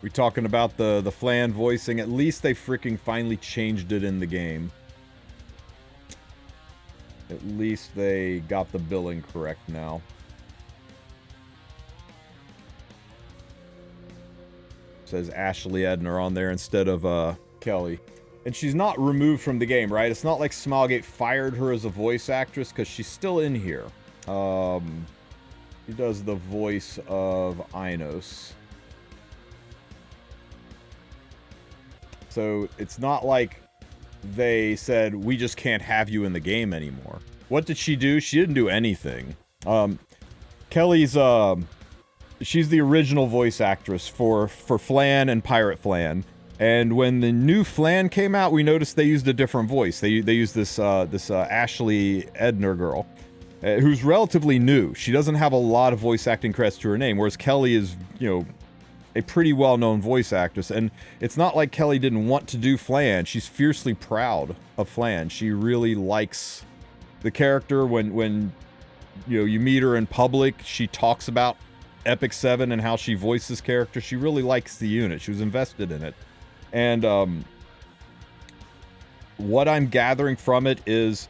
We talking about the Flan voicing. At least they freaking finally changed it in the game. At least they got the billing correct now. It says Ashley Edner on there instead of Kelly. And she's not removed from the game, right? It's not like Smilegate fired her as a voice actress, because she's still in here. She does the voice of Inos. So it's not like they said, we just can't have you in the game anymore. What did she do? She didn't do anything. Kelly's, she's the original voice actress for Flan and Pirate Flan. And when the new Flan came out, we noticed they used a different voice. They used this Ashley Edner girl, who's relatively new. She doesn't have a lot of voice acting credits to her name, whereas Kelly is, you know, a pretty well-known voice actress. And it's not like Kelly didn't want to do Flan. She's fiercely proud of Flan. She really likes the character. When you know, you meet her in public, she talks about Epic 7 and how she voices character. She really likes the unit. She was invested in it. And what I'm gathering from it is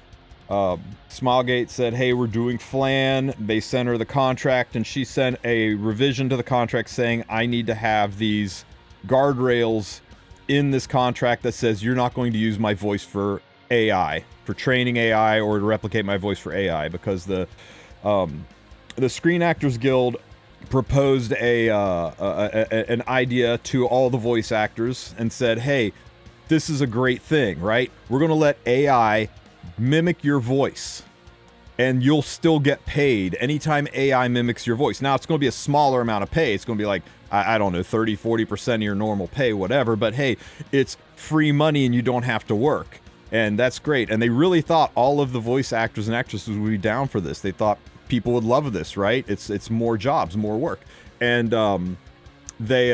Smilegate said, hey, we're doing Flan. They sent her the contract, and she sent a revision to the contract saying, I need to have these guardrails in this contract that says you're not going to use my voice for AI, for training AI, or to replicate my voice for AI, because the Screen Actors Guild proposed an idea to all the voice actors and said, hey, this is a great thing, right? We're going to let AI mimic your voice, and you'll still get paid anytime AI mimics your voice. Now, it's going to be a smaller amount of pay. It's going to be like, I don't know, 30-40% of your normal pay, whatever. But hey, it's free money and you don't have to work. And that's great. And they really thought all of the voice actors and actresses would be down for this. They thought people would love this, right? It's more jobs, more work. And they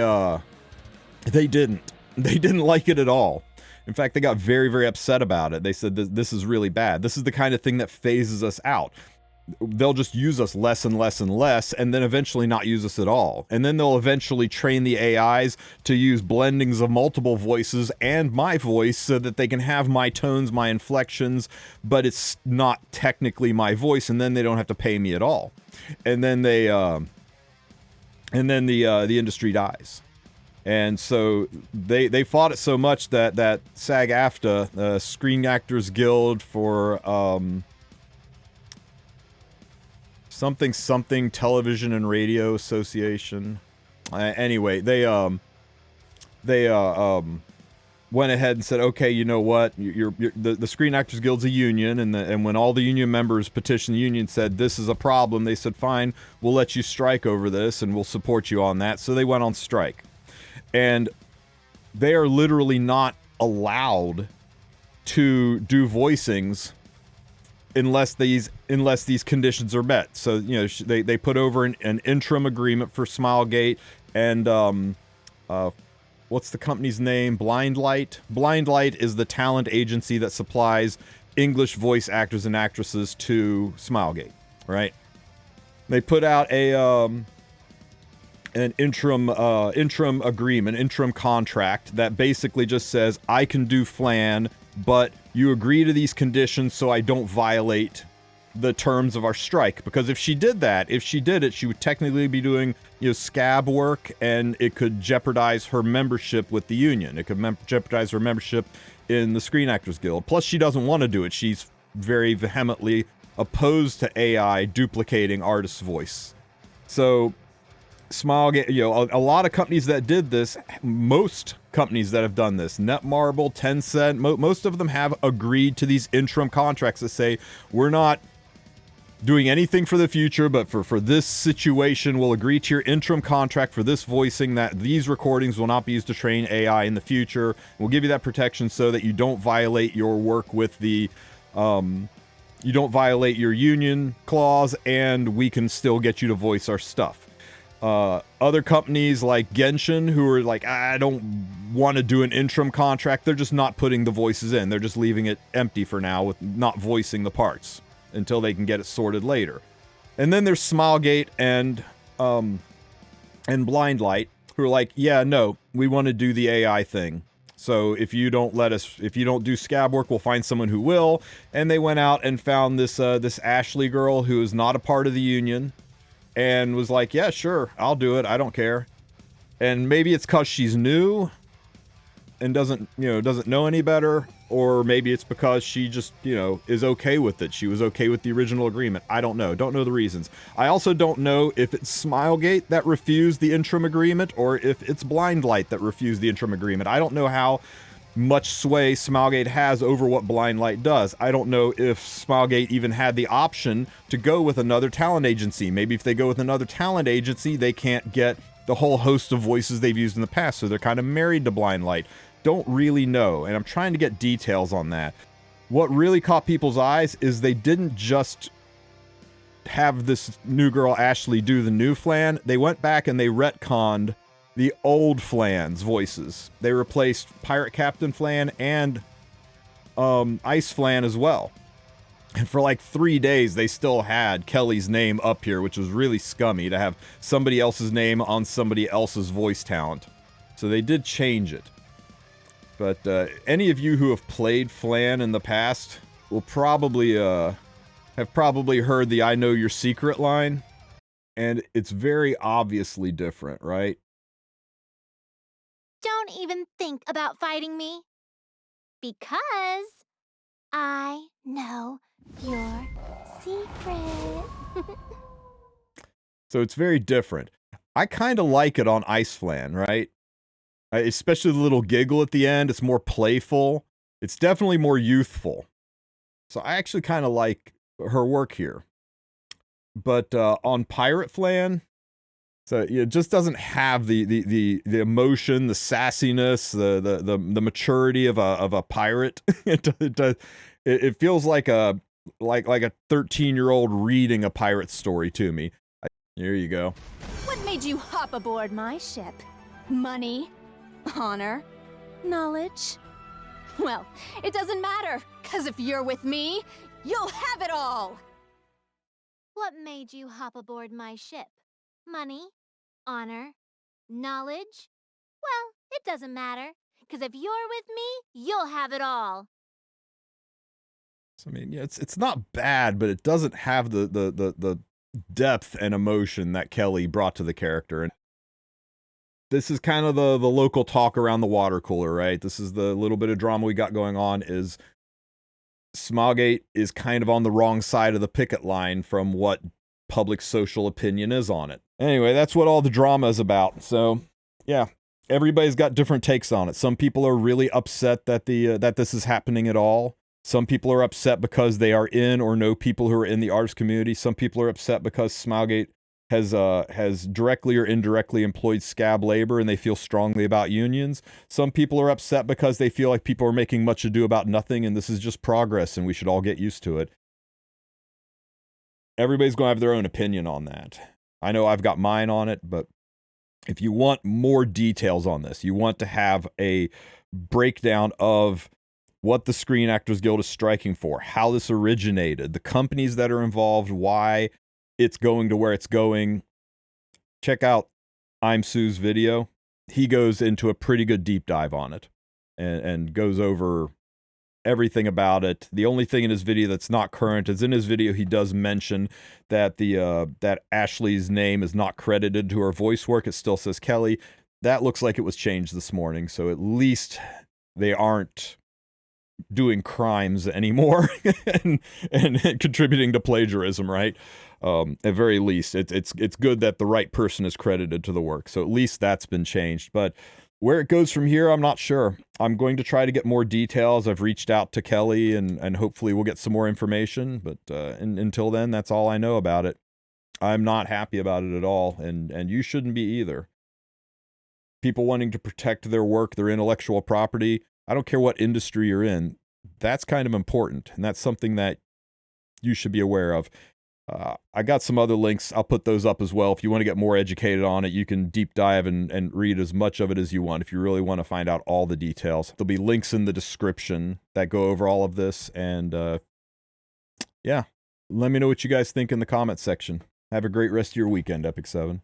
didn't. They didn't like it at all. In fact, they got very, very upset about it. They said, this is really bad. This is the kind of thing that phases us out. They'll just use us less and less and less, and then eventually not use us at all. And then they'll eventually train the AIs to use blendings of multiple voices and my voice so that they can have my tones, my inflections, but it's not technically my voice, and then they don't have to pay me at all. And then the industry dies. And so they fought it so much that SAG-AFTRA, the Screen Actors Guild for something Television and Radio Association. Anyway, they went ahead and said, okay, you know what? The Screen Actors Guild's a union, and when all the union members petitioned the union, said this is a problem, they said, fine, we'll let you strike over this, and we'll support you on that. So they went on strike. And they are literally not allowed to do voicings unless these conditions are met. So, you know, they put over an interim agreement for Smilegate and what's the company's name? Blind Light. Blind Light is the talent agency that supplies English voice actors and actresses to Smilegate, right? They put out an interim agreement, interim contract that basically just says, I can do Flan, but you agree to these conditions so I don't violate the terms of our strike. Because if she did it, she would technically be doing, you know, scab work, and it could jeopardize her membership with the union. It could jeopardize her membership in the Screen Actors Guild. Plus, she doesn't want to do it. She's very vehemently opposed to AI duplicating artist's voice. So Smilegate, you know, a lot of companies that did this, most companies that have done this, Netmarble, Tencent, most of them have agreed to these interim contracts that say, we're not doing anything for the future, but for this situation, we'll agree to your interim contract for this voicing, that these recordings will not be used to train AI in the future. We'll give you that protection so that you don't violate your work with the, you don't violate your union clause, and we can still get you to voice our stuff. Other companies like Genshin, who are like, I don't want to do an interim contract, they're just not putting the voices in. They're just leaving it empty for now with not voicing the parts until they can get it sorted later. And then there's Smilegate and Blind Light, who who are like, yeah, no, we want to do the AI thing. So if you don't do scab work, we'll find someone who will. And they went out and found this this Ashley girl who is not a part of the union, and was like, yeah, sure, I'll do it. I don't care. And maybe it's because she's new and doesn't know any better, or maybe it's because she just, is okay with it. She was okay with the original agreement. I don't know. Don't know the reasons. I also don't know if it's Smilegate that refused the interim agreement, or if it's Blindlight that refused the interim agreement. I don't know how much sway Smilegate has over what Blindlight does. I don't know if Smilegate even had the option to go with another talent agency. Maybe if they go with another talent agency, they can't get the whole host of voices they've used in the past, so they're kind of married to Blindlight. Don't really know, and I'm trying to get details on that. What really caught people's eyes is they didn't just have this new girl Ashley do the new Flan. They went back and they retconned the old Flan's voices. They replaced Pirate Captain Flan and Ice Flan as well. And for like 3 days, they still had Kelly's name up here, which was really scummy to have somebody else's name on somebody else's voice talent. So they did change it. But any of you who have played Flan in the past will probably have heard the "I know your secret" line, and it's very obviously different, right? Don't even think about fighting me, because I know your secret. So it's very different. I kind of like it on Ice Flan, right? Especially the little giggle at the end. It's more playful. It's definitely more youthful. So I actually kind of like her work here. But on Pirate Flan, so it just doesn't have the emotion, the sassiness, the maturity of a pirate. It feels like a 13-year-old reading a pirate story to me. Here you go. What made you hop aboard my ship? Money? Honor? Knowledge? Well, it doesn't matter, because if you're with me, you'll have it all! What made you hop aboard my ship? Money? Honor? Knowledge? Well, it doesn't matter, because if you're with me, you'll have it all. So, I mean, yeah, it's not bad, but it doesn't have the depth and emotion that Kelly brought to the character. And this is kind of the local talk around the water cooler, right? This is the little bit of drama we got going on, is Smilegate is kind of on the wrong side of the picket line from what public social opinion is on it. Anyway, that's what all the drama is about. So, yeah, everybody's got different takes on it. Some people are really upset that that this is happening at all. Some people are upset because they are in or know people who are in the artist community. Some people are upset because Smilegate has directly or indirectly employed scab labor and they feel strongly about unions. Some people are upset because they feel like people are making much ado about nothing and this is just progress and we should all get used to it. Everybody's going to have their own opinion on that. I know I've got mine on it, but if you want more details on this, you want to have a breakdown of what the Screen Actors Guild is striking for, how this originated, the companies that are involved, why it's going to where it's going, check out I'm Sue's video. He goes into a pretty good deep dive on it and goes over everything about it. The only thing in his video that's not current is in his video he does mention that that Ashley's name is not credited to her voice work. It still says Kelly. That looks like it was changed this morning, so at least they aren't doing crimes anymore and contributing to plagiarism, right? At very least, it's good that the right person is credited to the work. So at least that's been changed. But where it goes from here, I'm not sure. I'm going to try to get more details. I've reached out to Kelly and hopefully we'll get some more information. But until then, that's all I know about it. I'm not happy about it at all, and you shouldn't be either. People wanting to protect their work, their intellectual property, I don't care what industry you're in, that's kind of important, and that's something that you should be aware of. I got some other links. I'll put those up as well. If you want to get more educated on it, you can deep dive and read as much of it as you want if you really want to find out all the details. There'll be links in the description that go over all of this, and yeah, let me know what you guys think in the comments section. Have a great rest of your weekend, Epic 7.